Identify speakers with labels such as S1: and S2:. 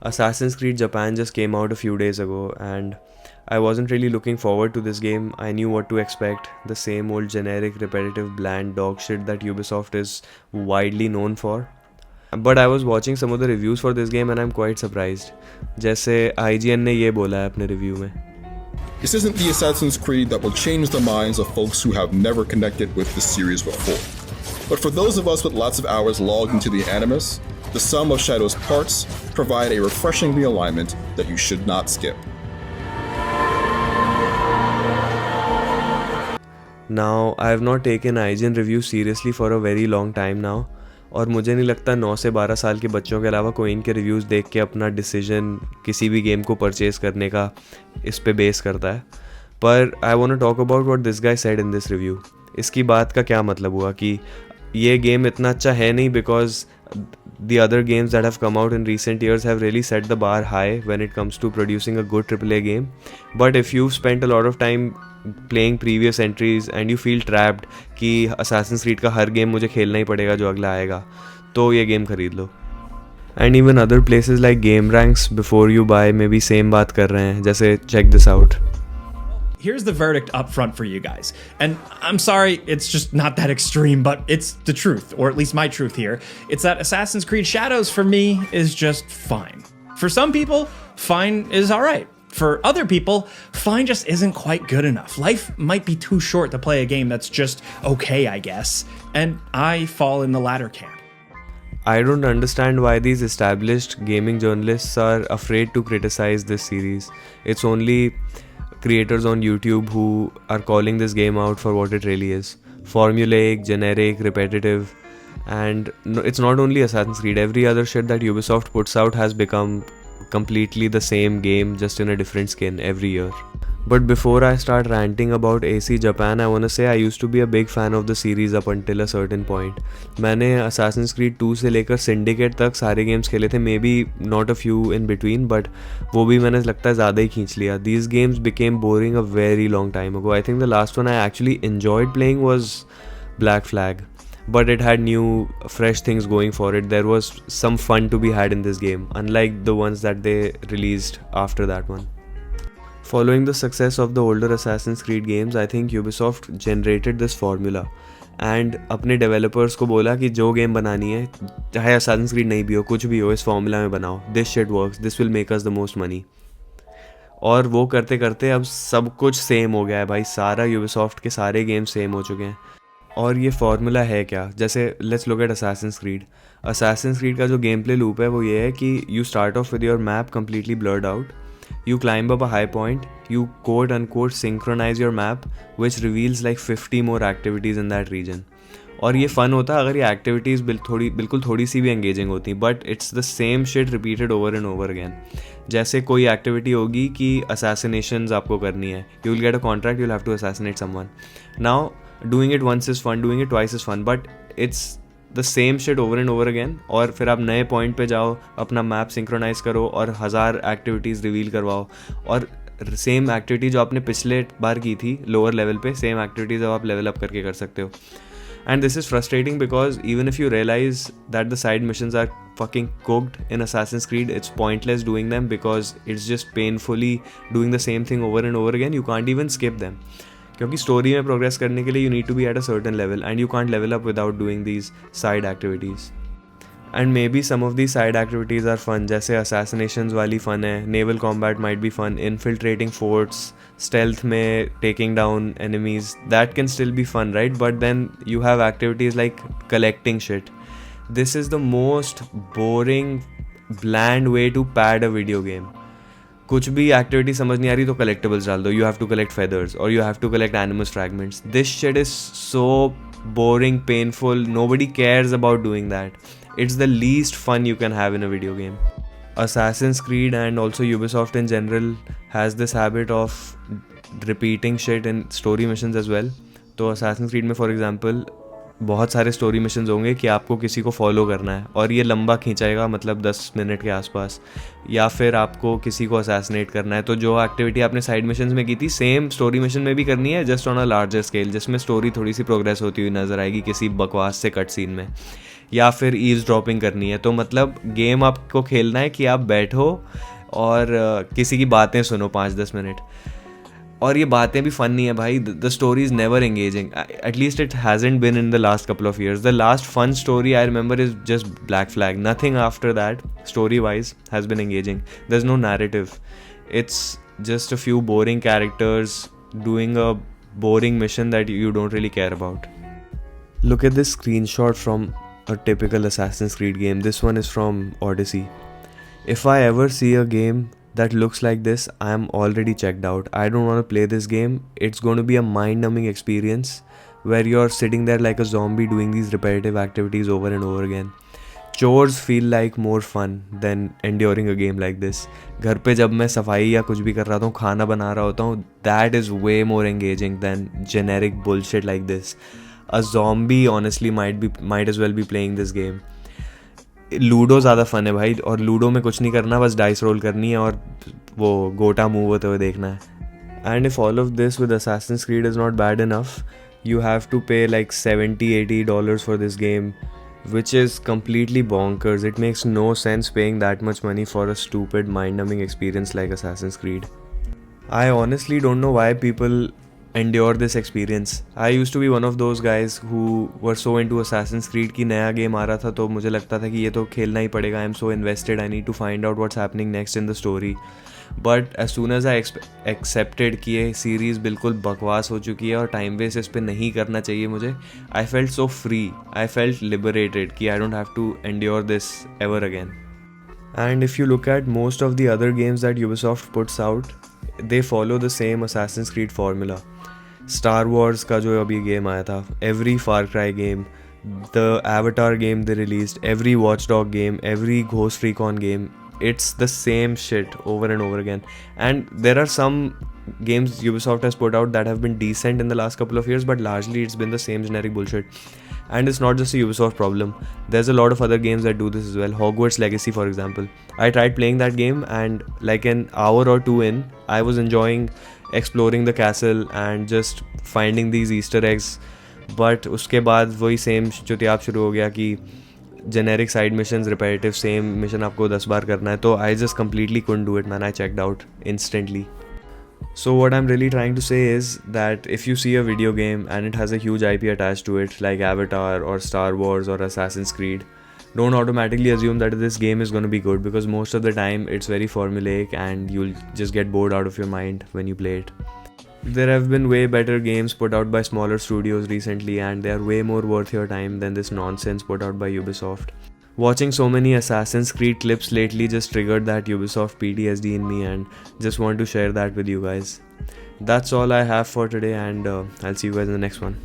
S1: Assassin's Creed Japan just came out a few days ago, and I wasn't really looking forward to this game. I knew what to expect, the same old generic, repetitive, bland dog shit that Ubisoft is widely known for. But I was watching some of the reviews for this game and I'm quite surprised. जैसे IGN ने ये बोला है अपने review में.
S2: This isn't the Assassin's Creed that will change the minds of folks who have never connected with the series before. But for those of us with lots of hours logged into the Animus, the sum of Shadow's parts provide a refreshing realignment that you should not skip.
S1: Now, I have not taken IGN reviews seriously for a very long time now. और मुझे नहीं लगता 9 से 12 साल के बच्चों के अलावा कोई इनके रिव्यूज़ देख के अपना डिसीजन किसी भी गेम को परचेज़ करने का इस पे बेस करता है. पर I want to talk about what this guy said in this review. इसकी बात का क्या मतलब हुआ कि ये गेम इतना अच्छा है नहीं because the other games that have come out in recent years have really set the bar high when it comes to producing a good AAA game. But if you've spent a lot of time playing previous entries and you feel trapped कि Assassin's Creed का हर game मुझे खेलना ही पड़ेगा जो अगला आएगा, तो ये गेम खरीद लो. And even other places like Game Ranks before you buy में भी same बात कर रहे हैं. जैसे check this out.
S3: Here's the verdict up front for you guys. And I'm sorry, it's just not that extreme, but it's the truth, or at least my truth here. It's that Assassin's Creed Shadows for me is just fine. For some people, fine is all right. For other people, fine just isn't quite good enough. Life might be too short to play a game that's just okay, I guess. And I fall in the latter camp.
S1: I don't understand why these established gaming journalists are afraid to criticize this series. It's only creators on YouTube who are calling this game out for what it really is. Formulaic, generic, repetitive, and it's not only Assassin's Creed. Every other shit that Ubisoft puts out has become completely the same game, just in a different skin every year. But before I start ranting about AC Japan, I wanna say I used to be a big fan of the series up until a certain point. मैंने Assassin's Creed 2 से लेकर Syndicate तक सारे games खेले थे, maybe not a few in between, but वो भी मैंने लगता है ज़्यादा ही खींच लिया. These games became boring a very long time ago. I think the last one I actually enjoyed playing was Black Flag. But it had new, fresh things going for it. There was some fun to be had in this game, unlike the ones that they released after that one. Following the success of the older Assassin's Creed games, I think Ubisoft generated this formula and अपने developers को बोला कि जो game बनानी है, चाहे Assassin's Creed नहीं भी हो, कुछ भी हो, इस formula में बनाओ. This shit works. This will make us the most money. और वो करते करते अब सब कुछ सेम हो गया है भाई. सारा Ubisoft के सारे गेम सेम हो चुके हैं. और ये फार्मूला है क्या? जैसे let's look at Assassin's Creed. Assassin's Creed का जो गेम प्ले लूप है वो ये है कि you start of with your map completely blurred out. You climb up a high point, you quote unquote synchronize your map, which reveals like 50 more activities in that region. और ये fun होता अगर ये एक्टिविटीज़ बिल्कुल थोड़ी सी भी engaging होती, but it's the same shit repeated over and over again. जैसे कोई एक्टिविटी होगी कि असैसिनेशंस आपको करनी है, you will get a contract, you will have to assassinate someone. Now doing it once is fun, doing it twice is fun, but it's the same shit over and over again. और फिर आप नए point पे जाओ, अपना map synchronise करो और 1000 activities reveal करवाओ. और सेम एक्टिविटी जो आपने पिछले बार की थी लोअर लेवल पे, सेम एक्टिविटीज़ अब आप लेवल अप करके कर सकते हो. And this is frustrating because even if you realize that the side missions are fucking cooked in Assassin's Creed, it's pointless doing them because it's just painfully doing the same thing over and over again. You can't even skip them. क्योंकि story में progress करने के लिए you need to be at a certain level and you can't level up without doing these side activities. And maybe some of the side activities are fun, जैसे assassinations वाली fun है, naval combat might be fun, infiltrating forts, stealth में taking down enemies, that can still be fun, right? But then you have activities like collecting shit. This is the most boring, bland way to pad a video game. कुछ भी activity समझ नहीं आ रही तो collectibles डाल दो. You have to collect feathers or you have to collect animus fragments. This shit is so boring, painful. Nobody cares about doing that. It's the least fun you can have in a video game. Assassin's Creed and also Ubisoft in general has this habit of repeating shit in story missions as well. तो Assassin's Creed में for example बहुत सारे story missions होंगे कि आपको किसी को follow करना है और ये लंबा खींचाएगा, मतलब 10 मिनट के आसपास, या फिर आपको किसी को असैसिनेट करना है. तो जो एक्टिविटी आपने साइड मिशंस में की थी सेम स्टोरी मिशन में भी करनी है, just on a larger scale, जिसमें स्टोरी थोड़ी सी प्रोग्रेस होती हुई नजर आएगी किसी बकवास से कट सीन में. या फिर ईव्स ड्रॉपिंग करनी है। तो मतलब गेम आपको खेलना है कि आप बैठो और किसी की बातें सुनो 5-10 मिनट। और ये बातें भी फन नहीं है भाई, the story is never engaging, at least it hasn't been in the last couple of years. The last fun story I remember is just Black Flag, nothing after that story wise has been engaging. There is no narrative, it's just a few boring characters doing a boring mission that you don't really care about. Look at this screenshot from a typical Assassin's Creed game. This one is from Odyssey. If I ever see a game that looks like this, I am already checked out. I don't want to play this game. It's going to be a mind-numbing experience where you're sitting there like a zombie doing these repetitive activities over and over again. Chores feel like more fun than enduring a game like this. घर पे जब मैं सफाई या कुछ भी कर रहा हूँ, खाना बना रहा होता हूँ, that is way more engaging than generic bullshit like this. A zombie honestly might as well be playing this game. Ludo ज़्यादा फन है भाई, और लूडो में कुछ नहीं करना, बस डाइस रोल करनी है और वो गोटा मूव होते हुए देखना है. And if all of this with Assassin's Creed is not bad enough, you have to pay like $70-80 for this game, which is completely bonkers. It makes no sense paying that much money for a stupid mind-numbing experience like Assassin's Creed. I honestly don't know why people endure this experience. I used to be one of those guys who were so into Assassin's Creed कि नया game आ रहा था तो मुझे लगता था कि ये तो खेलना ही पड़ेगा. I'm so invested, I need to find out what's happening next in the story. But as soon as I accepted कि ये सीरीज़ बिल्कुल बकवास हो चुकी है और टाइम वेस्ट इस पर नहीं करना चाहिए मुझे, I felt so free, I felt liberated कि I don't have to endure this ever again. And if you look at most of the other games that Ubisoft puts out, they follow the same Assassin's Creed formula. Star Wars का जो अभी game आया था, every Far Cry game, the Avatar game they released, every Watch Dog game, every Ghost Recon game, it's the same shit over and over again. And there are some games Ubisoft has put out that have been decent in the last couple of years, but largely it's been the same generic bullshit. And it's not just a Ubisoft problem. There's a lot of other games that do this as well. Hogwarts Legacy, for example. I tried playing that game and like an hour or two in, I was enjoying exploring the castle and just finding these Easter eggs. But उसके बाद वही same चुतियाब शुरू हो गया कि generic side missions, repetitive, same mission आपको 10 बार करना है. तो I just completely couldn't do it, man. I checked out instantly. So what I'm really trying to say is that if you see a video game and it has a huge IP attached to it, like Avatar or Star Wars or Assassin's Creed, don't automatically assume that this game is going to be good, because most of the time it's very formulaic and you'll just get bored out of your mind when you play it. There have been way better games put out by smaller studios recently, and they are way more worth your time than this nonsense put out by Ubisoft. Watching so many Assassin's Creed clips lately just triggered that Ubisoft PTSD in me, and just want to share that with you guys. That's all I have for today, and I'll see you guys in the next one.